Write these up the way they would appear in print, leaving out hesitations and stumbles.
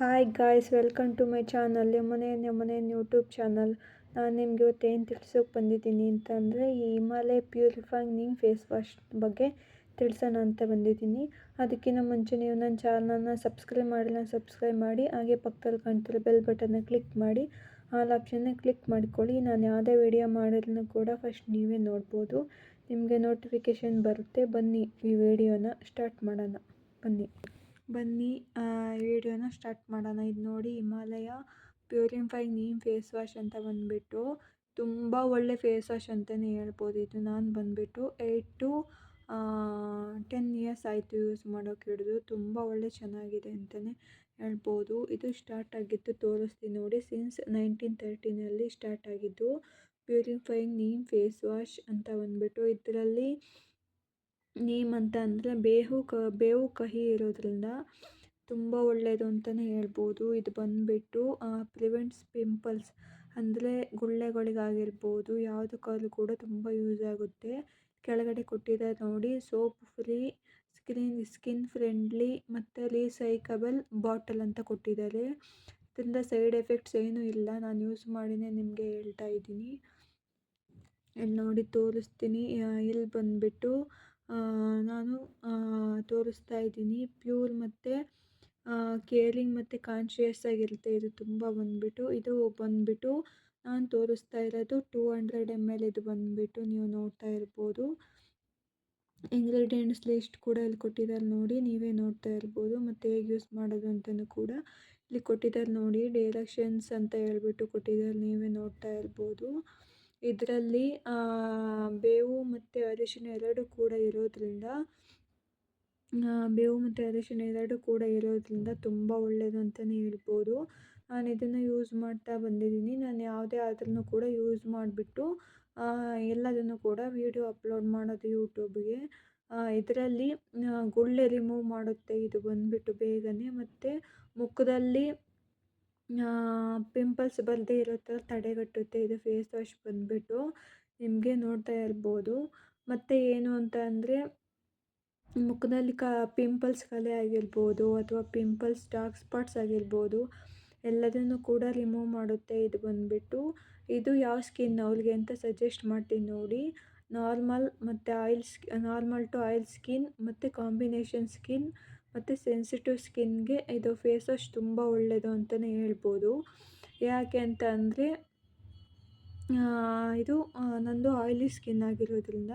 Hi guys, welcome to my channel ಯಮುನೇನ್ YouTube channel. ನಾನು ನಿಮಗೆ ಇವತ್ತು ಏನು ತಿಳಿಸೋಕೆ ಬಂದಿದ್ದೀನಿ ಅಂತಂದರೆ, ಈ Himalaya purifying neem face wash ಬಗ್ಗೆ ತಿಳಿಸೋಣ ಅಂತ ಬಂದಿದ್ದೀನಿ. ಅದಕ್ಕಿಂತ ಮುಂಚೆ ನೀವು ನನ್ನ ಚಾನಲ್ನ ಸಬ್ಸ್ಕ್ರೈಬ್ ಮಾಡಿಲ್ಲ, ಸಬ್ಸ್ಕ್ರೈಬ್ ಮಾಡಿ. ಹಾಗೆ ಪಕ್ಕದಲ್ಲಿ ಕಾಣ್ತಿರೋ ಬೆಲ್ ಬಟನ್ನ ಕ್ಲಿಕ್ ಮಾಡಿ, ಆಲ್ ಆಪ್ಷನ್ನ ಕ್ಲಿಕ್ ಮಾಡ್ಕೊಳ್ಳಿ. ನಾನು ಯಾವುದೇ ವಿಡಿಯೋ ಮಾಡಿದ್ರೂ ಕೂಡ ಫಸ್ಟ್ ನೀವೇ ನೋಡ್ಬೋದು, ನಿಮಗೆ ನೋಟಿಫಿಕೇಷನ್ ಬರುತ್ತೆ. ಬನ್ನಿ ಈ ವಿಡಿಯೋನ ಸ್ಟಾರ್ಟ್ ಮಾಡೋಣ. ಬನ್ನಿ ವಿಡಿಯೋನ ಸ್ಟಾರ್ಟ್ ಮಾಡೋಣ. ಇದು ನೋಡಿ, Himalaya purifying neem face wash ಅಂತ ಬಂದುಬಿಟ್ಟು ತುಂಬ ಒಳ್ಳೆ ಫೇಸ್ ವಾಶ್ ಅಂತಲೇ ಹೇಳ್ಬೋದು. ಇದು ನಾನು ಬಂದುಬಿಟ್ಟು 8 to 10 ಇಯರ್ಸ್ ಆಯಿತು ಯೂಸ್ ಮಾಡೋಕೆ ಹಿಡಿದು. ತುಂಬ ಒಳ್ಳೆ ಚೆನ್ನಾಗಿದೆ ಅಂತಲೇ ಹೇಳ್ಬೋದು. ಇದು ಸ್ಟಾರ್ಟ್ ಆಗಿದ್ದು ತೋರಿಸ್ತೀನಿ ನೋಡಿ. ಸಿನ್ಸ್ 1913 ಸ್ಟಾರ್ಟ್ ಆಗಿದ್ದು ಪ್ಯೂರಿಫೈಯಿಂಗ್ ನೀಮ್ ಫೇಸ್ ವಾಶ್ ಅಂತ ಬಂದುಬಿಟ್ಟು. ಇದರಲ್ಲಿ ನೀಮ್ ಅಂತ ಅಂದರೆ ಬೇವು ಕಹಿ ಇರೋದ್ರಿಂದ ತುಂಬ ಒಳ್ಳೆಯದು ಅಂತಲೇ ಹೇಳ್ಬೋದು. ಇದು ಬಂದುಬಿಟ್ಟು ಪ್ರಿವೆಂಟ್ಸ್ ಪಿಂಪಲ್ಸ್ ಅಂದರೆ ಗುಳ್ಳೆಗಳಿಗಾಗಿರ್ಬೋದು, ಯಾವುದಕ್ಕಾದ್ರೂ ಕೂಡ ತುಂಬ ಯೂಸ್ ಆಗುತ್ತೆ. ಕೆಳಗಡೆ ಕೊಟ್ಟಿದ್ದಾರೆ ನೋಡಿ, ಸೋಪ್ ಫ್ರೀ, ಸ್ಕಿನ್ ಫ್ರೆಂಡ್ಲಿ ಮತ್ತು ರೀಸೈಕಬಲ್ ಬಾಟಲ್ ಅಂತ ಕೊಟ್ಟಿದ್ದಾರೆ. ಇದರಿಂದ ಸೈಡ್ ಎಫೆಕ್ಟ್ಸ್ ಏನೂ ಇಲ್ಲ. ನಾನು ಯೂಸ್ ಮಾಡಿನೇ ನಿಮಗೆ ಹೇಳ್ತಾ ಇದ್ದೀನಿ. ಇಲ್ಲಿ ನೋಡಿ ತೋರಿಸ್ತೀನಿ. ಇಲ್ಲಿ ಬಂದುಬಿಟ್ಟು ನಾನು ತೋರಿಸ್ತಾ ಇದ್ದೀನಿ. ಪ್ಯೂರ್ ಮತ್ತು ಕೇರಿಂಗ್ ಮತ್ತು ಕಾನ್ಷಿಯಸ್ ಆಗಿರುತ್ತೆ. ಇದು ತುಂಬ ಬಂದುಬಿಟ್ಟು ನಾನು ತೋರಿಸ್ತಾ ಇರೋದು 200 ml. ಇದು ಬಂದುಬಿಟ್ಟು ನೀವು ನೋಡ್ತಾ ಇರ್ಬೋದು. ಇಂಗ್ರೀಡಿಯೆಂಟ್ಸ್ ಲಿಸ್ಟ್ ಕೂಡ ಇಲ್ಲಿ ಕೊಟ್ಟಿದ್ದಾರೆ ನೋಡಿ, ನೀವೇ ನೋಡ್ತಾ ಇರ್ಬೋದು. ಮತ್ತು ಹೇಗೆ ಯೂಸ್ ಮಾಡೋದು ಅಂತಲೂ ಕೂಡ ಇಲ್ಲಿ ಕೊಟ್ಟಿದ್ದಾರೆ ನೋಡಿ. ಡೈರೆಕ್ಷನ್ಸ್ ಅಂತ ಹೇಳ್ಬಿಟ್ಟು ಕೊಟ್ಟಿದ್ದಾರೆ, ನೀವೇ ನೋಡ್ತಾ ಇರ್ಬೋದು. ಇದರಲ್ಲಿ ಬೇವು ಮತ್ತು ಅರಿಶಿನ ಎರಡೂ ಕೂಡ ಇರೋದ್ರಿಂದ ತುಂಬ ಒಳ್ಳೆಯದು ಅಂತಲೇ ಹೇಳ್ಬೋದು. ನಾನು ಇದನ್ನು ಯೂಸ್ ಮಾಡ್ತಾ ಬಂದಿದ್ದೀನಿ. ನಾನು ಯಾವುದೇ ಆದ್ರೂ ಕೂಡ ಯೂಸ್ ಮಾಡಿಬಿಟ್ಟು ಎಲ್ಲದನ್ನು ಕೂಡ ವಿಡಿಯೋ ಅಪ್ಲೋಡ್ ಮಾಡೋದು ಯೂಟ್ಯೂಬ್ಗೆ. ಇದರಲ್ಲಿ ಗುಳ್ಳೆ ರಿಮೂವ್ ಮಾಡುತ್ತೆ ಇದು ಬಂದುಬಿಟ್ಟು ಬೇಗನೆ. ಮತ್ತು ಮುಖದಲ್ಲಿ ಪಿಂಪಲ್ಸ್ ಬರದೇ ಇರೋ ಥರ ತಡೆಗಟ್ಟುತ್ತೆ ಇದು ಫೇಸ್ ವಾಶ್ ಬಂದುಬಿಟ್ಟು. ನಿಮಗೆ ನೋಡ್ತಾ ಇರ್ಬೋದು. ಮತ್ತು ಏನು ಅಂತ ಅಂದರೆ, ಮುಖದಲ್ಲಿ ಪಿಂಪಲ್ಸ್ ಕಲೆ ಆಗಿರ್ಬೋದು ಅಥವಾ ಪಿಂಪಲ್ಸ್ ಡಾರ್ಕ್ ಸ್ಪಾಟ್ಸ್ ಆಗಿರ್ಬೋದು, ಎಲ್ಲದನ್ನು ಕೂಡ ರಿಮೂವ್ ಮಾಡುತ್ತೆ ಇದು ಬಂದುಬಿಟ್ಟು. ಇದು ಯಾವ ಸ್ಕಿನ್ ಅವ್ರಿಗೆ ಅಂತ ಸಜೆಸ್ಟ್ ಮಾಡ್ತೀನಿ ನೋಡಿ. ನಾರ್ಮಲ್ ಟು ಆಯಿಲ್ ಸ್ಕಿನ್ ಮತ್ತು ಕಾಂಬಿನೇಷನ್ ಸ್ಕಿನ್ ಮತ್ತು ಸೆನ್ಸಿಟಿವ್ ಸ್ಕಿನ್ಗೆ ಇದು ಫೇಸ್ ವಾಶ್ ತುಂಬ ಒಳ್ಳೆಯದು ಅಂತಲೇ ಹೇಳ್ಬೋದು. ಯಾಕೆ ಅಂತ ಅಂದರೆ, ಇದು ನಂದು ಆಯಿಲಿ ಸ್ಕಿನ್ ಆಗಿರೋದ್ರಿಂದ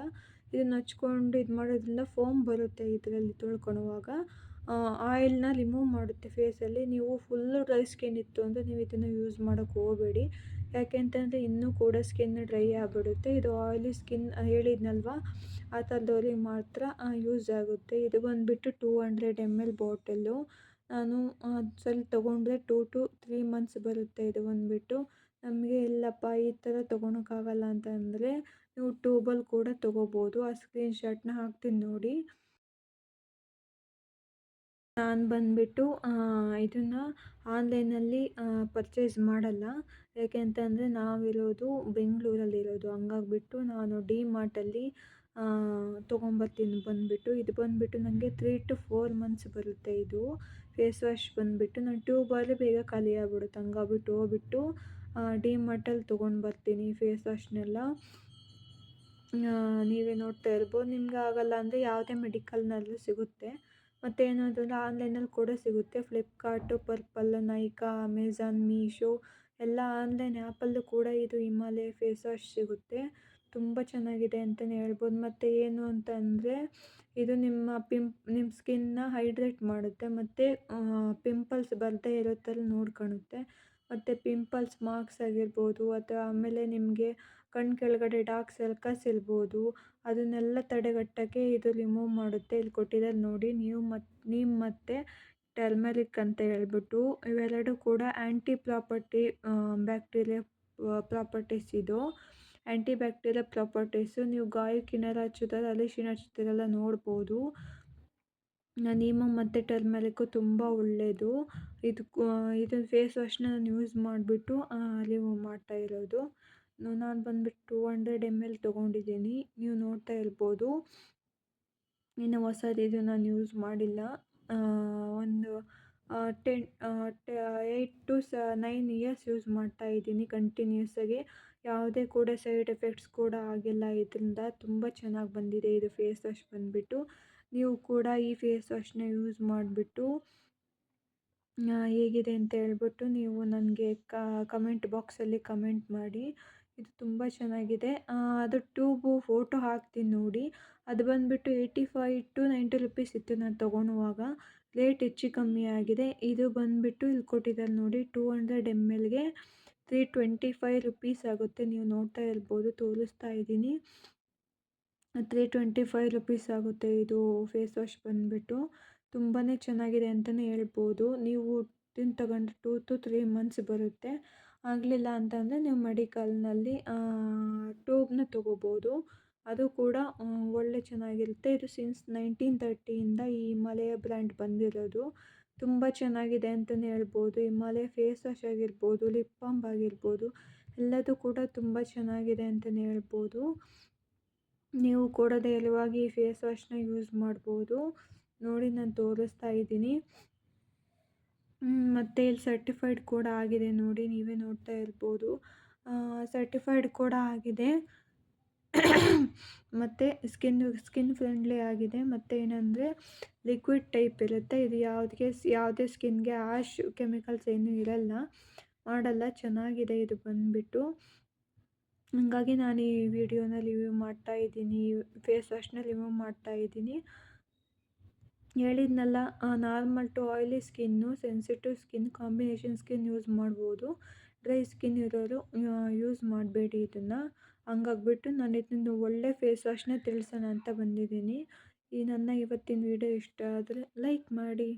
ಇದನ್ನು ಹಚ್ಕೊಂಡು ಇದು ಮಾಡೋದ್ರಿಂದ ಫೋಮ್ ಬರುತ್ತೆ. ಇದರಲ್ಲಿ ತೊಳ್ಕೊಳ್ಳುವಾಗ ಆಯಿಲ್ನ ರಿಮೂವ್ ಮಾಡುತ್ತೆ ಫೇಸಲ್ಲಿ. ನೀವು ಫುಲ್ಲು ಡ್ರೈ ಸ್ಕಿನ್ ಇತ್ತು ಅಂದರೆ ನೀವು ಇದನ್ನು ಯೂಸ್ ಮಾಡೋಕ್ಕೆ ಹೋಗಬೇಡಿ. ಯಾಕೆ ಅಂತಂದರೆ ಇನ್ನೂ ಕೂಡ ಸ್ಕಿನ್ ಡ್ರೈ ಆಗಿಬಿಡುತ್ತೆ. ಇದು ಆಯಿಲಿ ಸ್ಕಿನ್ ಹೇಳಿದ್ನಲ್ವ, ಆ ಥರದವ್ರಿಗೆ ಮಾತ್ರ ಯೂಸ್ ಆಗುತ್ತೆ. ಇದು ಬಂದುಬಿಟ್ಟು 200 ml ಬಾಟಲ್ಲು. ನಾನು ಸ್ವಲ್ಪ ತೊಗೊಂಡ್ರೆ 2 to 3 months ಬರುತ್ತೆ. ಇದು ಬಂದುಬಿಟ್ಟು ನಮಗೆ ಇಲ್ಲಪ್ಪ ಈ ಥರ ತೊಗೊಳಕ್ಕಾಗಲ್ಲ ಅಂತ ಅಂದರೆ ನೀವು ಟ್ಯೂಬಲ್ಲಿ ಕೂಡ ತೊಗೋಬೋದು. ಆ ಸ್ಕ್ರೀನ್ಶಾಟ್ನ ಹಾಕ್ತೀನಿ ನೋಡಿ. ನಾನು ಬಂದುಬಿಟ್ಟು ಇದನ್ನು ಆನ್ಲೈನಲ್ಲಿ ಪರ್ಚೇಸ್ ಮಾಡಲ್ಲ. ಯಾಕೆ ಅಂತಂದರೆ ನಾವಿರೋದು ಬೆಂಗಳೂರಲ್ಲಿರೋದು, ಹಂಗಾಗ್ಬಿಟ್ಟು ನಾನು ಡಿ-ಮಾರ್ಟಲ್ಲಿ ತೊಗೊಂಬರ್ತೀನಿ ಬಂದುಬಿಟ್ಟು. ಇದು ಬಂದುಬಿಟ್ಟು ನನಗೆ 3 to 4 months ಬರುತ್ತೆ. ಇದು ಫೇಸ್ ವಾಶ್ ಬಂದುಬಿಟ್ಟು ನಾನು ಟ್ಯೂಬಲ್ಲಿ ಬೇಗ ಖಾಲಿ ಆಗ್ಬಿಡುತ್ತೆ. ಹಂಗಾಗ್ಬಿಟ್ಟು ಹೋಗ್ಬಿಟ್ಟು ಡಿ-ಮಾರ್ಟಲ್ಲಿ ತೊಗೊಂಡು ಬರ್ತೀನಿ ಫೇಸ್ ವಾಶ್ನೆಲ್ಲ. ನೀವೇ ನೋಡ್ತಾ ಇರ್ಬೋದು. ನಿಮ್ಗೆ ಆಗಲ್ಲ ಅಂದರೆ ಯಾವುದೇ ಮೆಡಿಕಲ್ನಲ್ಲೂ ಸಿಗುತ್ತೆ. ಮತ್ತು ಏನು ಅಂತಂದರೆ ಆನ್ಲೈನಲ್ಲಿ ಕೂಡ ಸಿಗುತ್ತೆ. ಫ್ಲಿಪ್ಕಾರ್ಟು, ಪರ್ಪಲ್, ನೈಕಾ, ಅಮೆಝಾನ್, ಮೀಶೋ ಎಲ್ಲ ಆನ್ಲೈನ್ ಆ್ಯಪಲ್ಲೂ ಕೂಡ ಇದು ಹಿಮಾಲಯ ಫೇಸ್ ವಾಶ್ ಸಿಗುತ್ತೆ. ತುಂಬ ಚೆನ್ನಾಗಿದೆ ಅಂತಲೇ ಹೇಳ್ಬೋದು. ಮತ್ತು ಏನು ಅಂತ ಅಂದರೆ, ಇದು ನಿಮ್ಮ ಸ್ಕಿನ್ನ ಹೈಡ್ರೇಟ್ ಮಾಡುತ್ತೆ ಮತ್ತು ಪಿಂಪಲ್ಸ್ ಬರದೇ ಇರೋ ಥರ ನೋಡ್ಕೊಳ್ಳುತ್ತೆ. ಮತ್ತು ಪಿಂಪಲ್ಸ್ ಮಾರ್ಕ್ಸ್ ಆಗಿರ್ಬೋದು ಅಥವಾ ಆಮೇಲೆ ನಿಮಗೆ ಕಣ್ಣು ಕೆಳಗಡೆ ಡಾರ್ಕ್ ಸರ್ಕಲ್ಸ್ ಇರ್ಬೋದು, ಅದನ್ನೆಲ್ಲ ತಡೆಗಟ್ಟೋಕ್ಕೆ ಇದು ರಿಮೂವ್ ಮಾಡುತ್ತೆ. ಇಲ್ಲಿ ಕೊಟ್ಟಿದ್ದಾರೆ ನೋಡಿ, ನೀಮ್ ಮತ್ತು ಟರ್ಮರಿಕ್ ಅಂತ ಹೇಳ್ಬಿಟ್ಟು. ಇವೆರಡೂ ಕೂಡ ಬ್ಯಾಕ್ಟೀರಿಯಾ ಪ್ರಾಪರ್ಟೀಸ್. ಇದು ಆ್ಯಂಟಿ ಬ್ಯಾಕ್ಟೀರಿಯಾ ಪ್ರಾಪರ್ಟೀಸು. ನೀವು ಗಾಯಕ್ಕೆ ಏನಾರು ಹಚ್ಚಿದ್ರೆ, ಅರಿಶಿನ ಹಚ್ಚಿದ್ರೆಲ್ಲ ನೋಡ್ಬೋದು. ನೀಮು ಮತ್ತು ಟರ್ಮರಿಕ್ಕು ತುಂಬ ಒಳ್ಳೆಯದು. ಇದು ಫೇಸ್ ವಾಶ್ನ ನಾನು ಯೂಸ್ ಮಾಡಿಬಿಟ್ಟು ರಿಮೂವ್ ಮಾಡ್ತಾ ಇರೋದು. ನಾನು ಬಂದುಬಿಟ್ಟು 200 ml ತೊಗೊಂಡಿದ್ದೀನಿ, ನೀವು ನೋಡ್ತಾ ಇರ್ಬೋದು. ಇನ್ನು ಹೊಸದು ಇದು ನಾನು ಯೂಸ್ ಮಾಡಿಲ್ಲ. ಒಂದು 8 ಟು 9 ಇಯರ್ಸ್ ಯೂಸ್ ಮಾಡ್ತಾ ಇದ್ದೀನಿ ಕಂಟಿನ್ಯೂಸ್ ಆಗಿ. ಯಾವುದೇ ಕೂಡ ಸೈಡ್ ಎಫೆಕ್ಟ್ಸ್ ಕೂಡ ಆಗಿಲ್ಲ ಇದರಿಂದ. ತುಂಬ ಚೆನ್ನಾಗಿ ಬಂದಿದೆ ಇದು ಫೇಸ್ ವಾಶ್ ಬಂದುಬಿಟ್ಟು. ನೀವು ಕೂಡ ಈ ಫೇಸ್ ವಾಶ್ನ ಯೂಸ್ ಮಾಡಿಬಿಟ್ಟು ಹೇಗಿದೆ ಅಂತ ಹೇಳ್ಬಿಟ್ಟು ನೀವು ನನಗೆ ಕಮೆಂಟ್ ಬಾಕ್ಸಲ್ಲಿ ಕಮೆಂಟ್ ಮಾಡಿ. ಇದು ತುಂಬ ಚೆನ್ನಾಗಿದೆ. ಅದು ಟ್ಯೂಬು ಫೋಟೋ ಹಾಕ್ತೀನಿ ನೋಡಿ. ಅದು ಬಂದುಬಿಟ್ಟು 85 ಟು 90 ರುಪೀಸ್ ಇತ್ತು ನಾನು ತೊಗೊಳುವಾಗ. ರೇಟ್ ಹೆಚ್ಚು ಕಮ್ಮಿ ಆಗಿದೆ. ಇದು ಬಂದುಬಿಟ್ಟು ಇಲ್ಲಿ ಕೊಟ್ಟಿದ್ದಾರೆ ನೋಡಿ, 200 mlಗೆ 325 ರುಪೀಸ್ ಆಗುತ್ತೆ. ನೀವು ನೋಡ್ತಾ ಇರ್ಬೋದು, ತೋರಿಸ್ತಾ ಇದ್ದೀನಿ. 325 ರುಪೀಸ್ ಆಗುತ್ತೆ ಇದು ಫೇಸ್ ವಾಶ್ ಬಂದುಬಿಟ್ಟು. ತುಂಬಾ ಚೆನ್ನಾಗಿದೆ ಅಂತಲೇ ಹೇಳ್ಬೋದು. ನೀವು ಇದನ್ನು ತಗೊಂಡ್ರೆ 2 to 3 ಮಂತ್ಸ್ ಬರುತ್ತೆ. ಆಗಲಿಲ್ಲ ಅಂತಂದರೆ ನೀವು ಮೆಡಿಕಲ್ನಲ್ಲಿ ಟ್ಯೂಬ್ನ ತೊಗೋಬೋದು. ಅದು ಕೂಡ ಒಳ್ಳೆ ಚೆನ್ನಾಗಿರುತ್ತೆ. ಇದು ಸಿನ್ಸ್ 1930ಇಂದ ಈ ಹಿಮಾಲಯ ಬ್ರ್ಯಾಂಡ್ ಬಂದಿರೋದು. ತುಂಬ ಚೆನ್ನಾಗಿದೆ ಅಂತಲೇ ಹೇಳ್ಬೋದು. ಹಿಮಾಲಯ ಫೇಸ್ ವಾಶ್ ಆಗಿರ್ಬೋದು, ಲಿಪ್ ಬಾಮ್ ಆಗಿರ್ಬೋದು, ಎಲ್ಲದೂ ಕೂಡ ತುಂಬ ಚೆನ್ನಾಗಿದೆ ಅಂತಲೇ ಹೇಳ್ಬೋದು. ನೀವು ಕೂಡ ಧೈರ್ಯವಾಗಿ ಈ ಫೇಸ್ ವಾಶ್ನ ಯೂಸ್ ಮಾಡ್ಬೋದು. ನೋಡಿ ನಾನು ತೋರಿಸ್ತಾ ಇದ್ದೀನಿ. ಮತ್ತು ಇಲ್ಲಿ ಸರ್ಟಿಫೈಡ್ ಕೂಡ ಆಗಿದೆ ನೋಡಿ, ನೀವೇ ನೋಡ್ತಾ ಇರ್ಬೋದು. ಸರ್ಟಿಫೈಡ್ ಕೂಡ ಆಗಿದೆ. ಮತ್ತು ಸ್ಕಿನ್ ಫ್ರೆಂಡ್ಲಿ ಆಗಿದೆ. ಮತ್ತು ಏನಂದರೆ ಲಿಕ್ವಿಡ್ ಟೈಪ್ ಇರುತ್ತೆ. ಇದು ಯಾವುದೇ ಸ್ಕಿನ್ಗೆ ಆಶ್ ಕೆಮಿಕಲ್ಸ್ ಏನೂ ಮಾಡಲ್ಲ. ಚೆನ್ನಾಗಿದೆ ಇದು ಬಂದುಬಿಟ್ಟು. ಹಾಗಾಗಿ ನಾನು ಈ ವಿಡಿಯೋನ ರಿವ್ಯೂ ಮಾಡ್ತಾಯಿದ್ದೀನಿ, ಫೇಸ್ ವಾಶ್ನ ರಿವ್ಯೂ ಮಾಡ್ತಾಯಿದ್ದೀನಿ. ಹೇಳಿದ್ನಲ್ಲ, normal to oily skin, sensitive skin, combination skin use ಮಾಡ್ಬೋದು. ಡ್ರೈ ಸ್ಕಿನ್ ಇರೋರು ಯೂಸ್ ಮಾಡಬೇಡಿ ಇದನ್ನು. ಹಂಗಾಗ್ಬಿಟ್ಟು ನಾನು ಇದನ್ನು ಒಳ್ಳೆ ಫೇಸ್ ವಾಶ್ನ ತಿಳಿಸೋಣ ಅಂತ ಬಂದಿದ್ದೀನಿ. ಈ ನನ್ನ ಇವತ್ತಿನ ವಿಡಿಯೋ ಇಷ್ಟ ಆದರೆ ಲೈಕ್ ಮಾಡಿ.